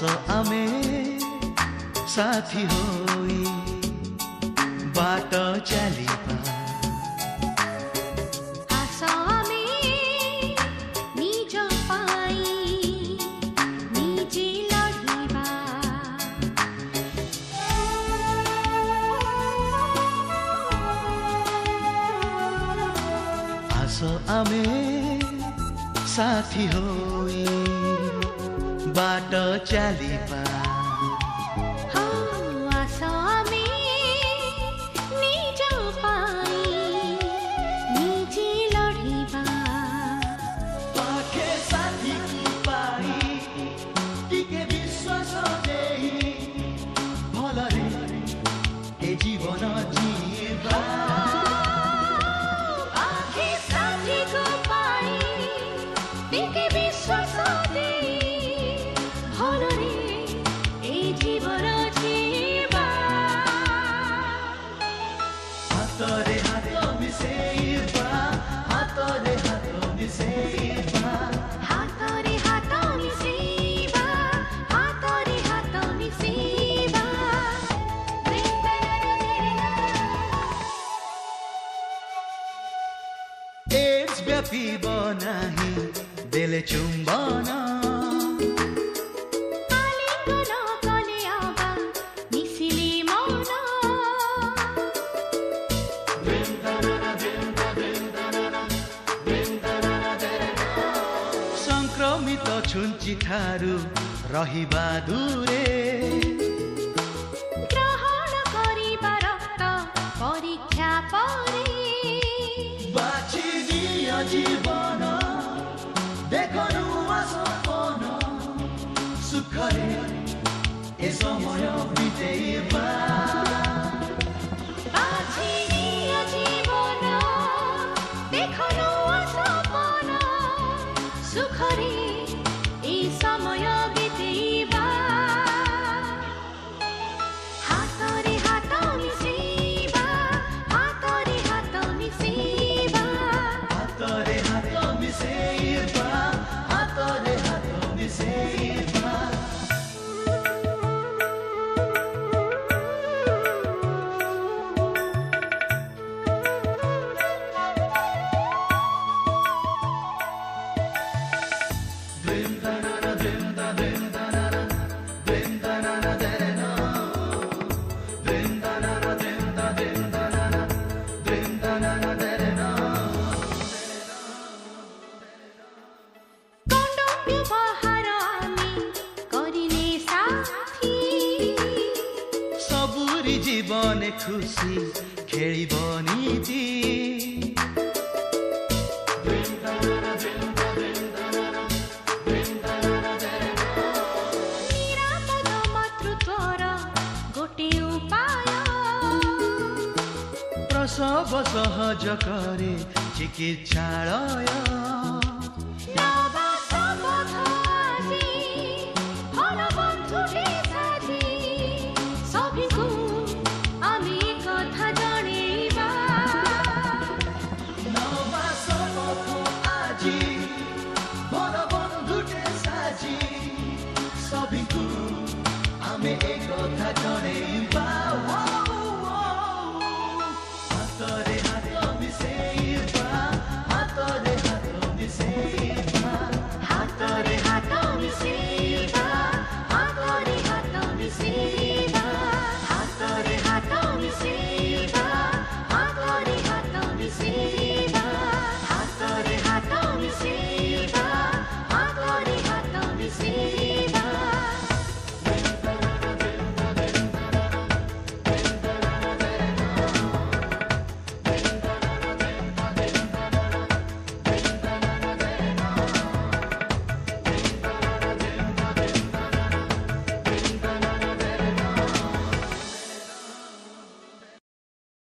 आमे साथी होई बाट चलिबा आस आमे निज पाई निजे लढिबा आस आमे साथी होई बाट चलिबा आस आमे निज पाई निजे लढिबा पाखे साथी की पाई टिके विश्वास देई भलरे ए जीवन जीवा आखे साथी को पाई टिके विश्वास देई भलरे ए जीवन जीवा हातरे हात मिसेइबा हातरे हात मिसेइबा हातरे हात मिसेइबा हातरे हात मिसेइबा एड्स व्यापिब नाही देले चुम्बन आलिङ्गन कले आबा मिसिले मन संक्रमित छुञ्ची ठारू रहिबा दूरे ग्रहण गरिबा रक्त परीक्षा परे बाछी दियो जीवन देखनु सपन सुखरे ए समय बितेइबा बाछी दियो जीवन देखनु सपन सुखरे ए समय बितेइबा हातरे हात मिसेइबा हातरे हात मिसेइबा हातरे हात मिसेइबा हातरे हात मिसेइबा कन्डम व्यवहार आमी करिले साथी सबुरी जीवन खुशी खेलिब नीति निरापद मातृत्वर गोटे उपाय प्रसव सहज करे चिकित्सालय